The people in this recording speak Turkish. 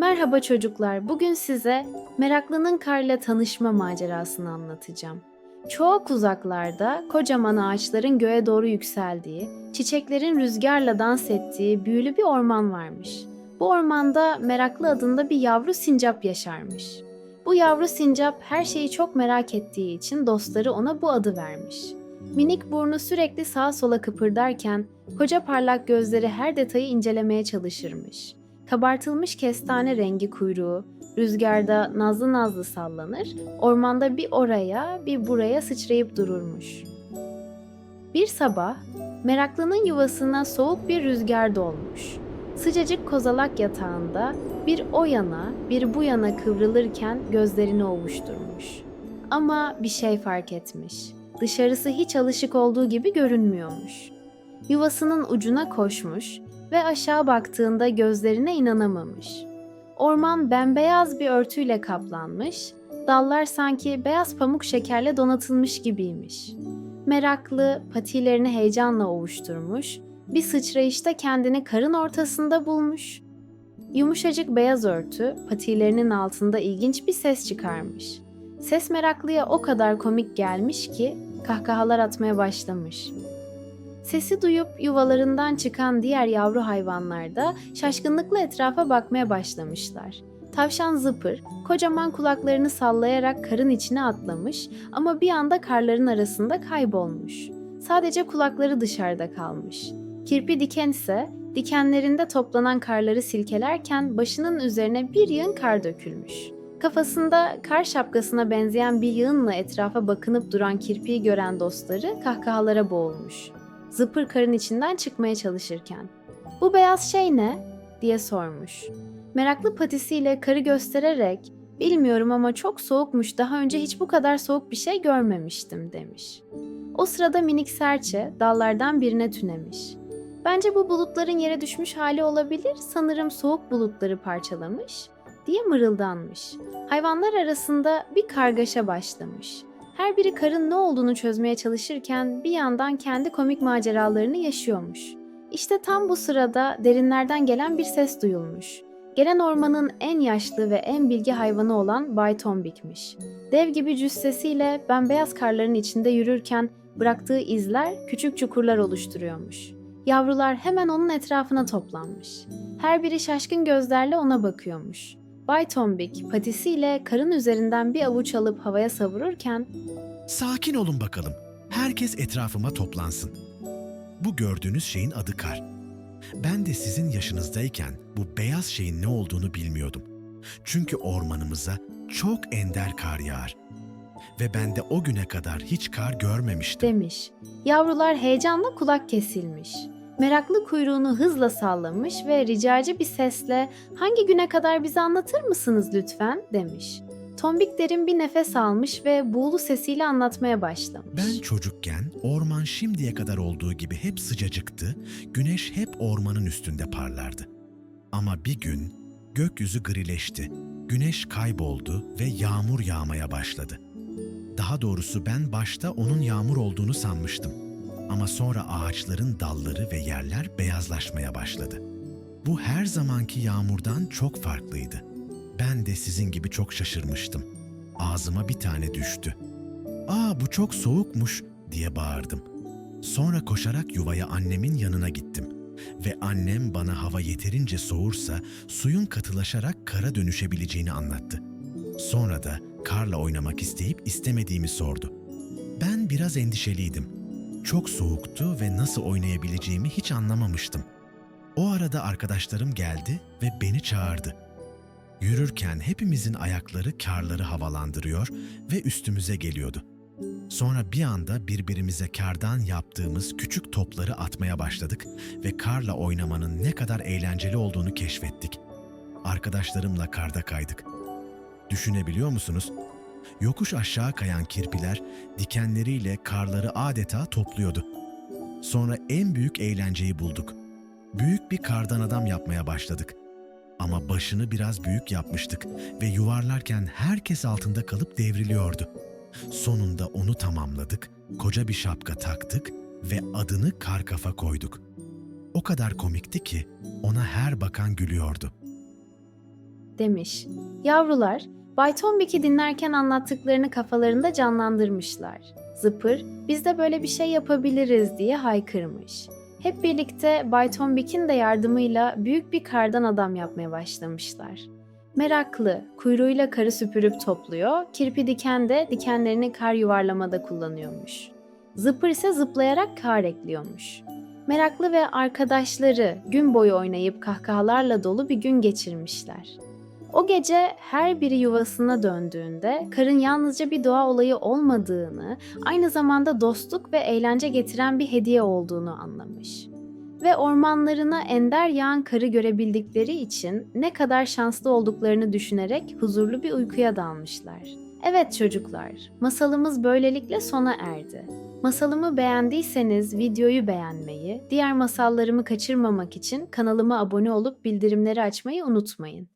Merhaba çocuklar. Bugün size meraklının karla tanışma macerasını anlatacağım. Çok uzaklarda kocaman ağaçların göğe doğru yükseldiği, çiçeklerin rüzgarla dans ettiği büyülü bir orman varmış. Bu ormanda Meraklı adında bir yavru sincap yaşarmış. Bu yavru sincap her şeyi çok merak ettiği için dostları ona bu adı vermiş. Minik burnu sürekli sağa sola kıpırdarken koca parlak gözleri her detayı incelemeye çalışırmış. Kabartılmış kestane rengi kuyruğu rüzgarda nazlı nazlı sallanır, ormanda bir oraya bir buraya sıçrayıp dururmuş. Bir sabah meraklının yuvasına soğuk bir rüzgar dolmuş. Sıcacık kozalak yatağında bir o yana bir bu yana kıvrılırken gözlerini ovuşturmuş. Ama bir şey fark etmiş. Dışarısı hiç alışık olduğu gibi görünmüyormuş. Yuvasının ucuna koşmuş ve aşağı baktığında gözlerine inanamamış. Orman bembeyaz bir örtüyle kaplanmış, dallar sanki beyaz pamuk şekerle donatılmış gibiymiş. Meraklı, patilerini heyecanla ovuşturmuş, bir sıçrayışta kendini karın ortasında bulmuş. Yumuşacık beyaz örtü patilerinin altında ilginç bir ses çıkarmış. Ses meraklıya o kadar komik gelmiş ki kahkahalar atmaya başlamış. Sesi duyup yuvalarından çıkan diğer yavru hayvanlar da şaşkınlıkla etrafa bakmaya başlamışlar. Tavşan Zıpır, kocaman kulaklarını sallayarak karın içine atlamış ama bir anda karların arasında kaybolmuş. Sadece kulakları dışarıda kalmış. Kirpi Diken ise dikenlerinde toplanan karları silkelerken başının üzerine bir yığın kar dökülmüş. Kafasında kar şapkasına benzeyen bir yığınla etrafa bakınıp duran kirpiyi gören dostları kahkahalara boğulmuş. Zıpır karın içinden çıkmaya çalışırken. "Bu beyaz şey ne?" diye sormuş. Meraklı patisiyle karı göstererek "Bilmiyorum ama çok soğukmuş, daha önce hiç bu kadar soğuk bir şey görmemiştim." demiş. O sırada minik serçe dallardan birine tünemiş. "Bence bu bulutların yere düşmüş hali olabilir, sanırım soğuk bulutları parçalamış." diye mırıldanmış. Hayvanlar arasında bir kargaşa başlamış. Her biri karın ne olduğunu çözmeye çalışırken bir yandan kendi komik maceralarını yaşıyormuş. İşte tam bu sırada derinlerden gelen bir ses duyulmuş. Gelen ormanın en yaşlı ve en bilge hayvanı olan Bay Tombik'miş. Dev gibi cüssesiyle bembeyaz karların içinde yürürken bıraktığı izler küçük çukurlar oluşturuyormuş. Yavrular hemen onun etrafına toplanmış. Her biri şaşkın gözlerle ona bakıyormuş. Bay Tombik patisiyle karın üzerinden bir avuç alıp havaya savururken Sakin olun bakalım. Herkes etrafıma toplansın. Bu gördüğünüz şeyin adı kar. Ben de sizin yaşınızdayken bu beyaz şeyin ne olduğunu bilmiyordum. Çünkü ormanımıza çok ender kar yağar. Ve ben de o güne kadar hiç kar görmemiştim. demiş. Yavrular heyecanla kulak kesilmiş. Meraklı kuyruğunu hızla sallamış ve ricacı bir sesle "Hangi güne kadar bize anlatır mısınız lütfen?" demiş. Tombik derin bir nefes almış ve buğulu sesiyle anlatmaya başlamış. Ben çocukken orman şimdiye kadar olduğu gibi hep sıcacıktı, güneş hep ormanın üstünde parlardı. Ama bir gün gökyüzü grileşti, güneş kayboldu ve yağmur yağmaya başladı. Daha doğrusu ben başta onun yağmur olduğunu sanmıştım. Ama sonra ağaçların dalları ve yerler beyazlaşmaya başladı. Bu her zamanki yağmurdan çok farklıydı. Ben de sizin gibi çok şaşırmıştım. Ağzıma bir tane düştü. "Aa, bu çok soğukmuş," diye bağırdım. Sonra koşarak yuvaya annemin yanına gittim. Ve annem bana hava yeterince soğursa suyun katılaşarak kara dönüşebileceğini anlattı. Sonra da karla oynamak isteyip istemediğimi sordu. Ben biraz endişeliydim. Çok soğuktu ve nasıl oynayabileceğimi hiç anlamamıştım. O arada arkadaşlarım geldi ve beni çağırdı. Yürürken hepimizin ayakları karları havalandırıyor ve üstümüze geliyordu. Sonra bir anda birbirimize kardan yaptığımız küçük topları atmaya başladık ve karla oynamanın ne kadar eğlenceli olduğunu keşfettik. Arkadaşlarımla karda kaydık. Düşünebiliyor musunuz? Yokuş aşağı kayan kirpiler dikenleriyle karları adeta topluyordu. Sonra en büyük eğlenceyi bulduk. Büyük bir kardan adam yapmaya başladık. Ama başını biraz büyük yapmıştık ve yuvarlarken herkes altında kalıp devriliyordu. Sonunda onu tamamladık, koca bir şapka taktık ve adını Kar Kafa koyduk. O kadar komikti ki ona her bakan gülüyordu. demiş. Yavrular, Bay Tombik'i dinlerken anlattıklarını kafalarında canlandırmışlar. Zıpır, biz de böyle bir şey yapabiliriz diye haykırmış. Hep birlikte Bay Tombik'in de yardımıyla büyük bir kardan adam yapmaya başlamışlar. Meraklı, kuyruğuyla karı süpürüp topluyor, kirpi diken de dikenlerini kar yuvarlamada kullanıyormuş. Zıpır ise zıplayarak kar ekliyormuş. Meraklı ve arkadaşları gün boyu oynayıp kahkahalarla dolu bir gün geçirmişler. O gece her biri yuvasına döndüğünde karın yalnızca bir doğa olayı olmadığını, aynı zamanda dostluk ve eğlence getiren bir hediye olduğunu anlamış. Ve ormanlarına ender yağan karı görebildikleri için ne kadar şanslı olduklarını düşünerek huzurlu bir uykuya dalmışlar. Evet çocuklar, masalımız böylelikle sona erdi. Masalımı beğendiyseniz videoyu beğenmeyi, diğer masallarımı kaçırmamak için kanalıma abone olup bildirimleri açmayı unutmayın.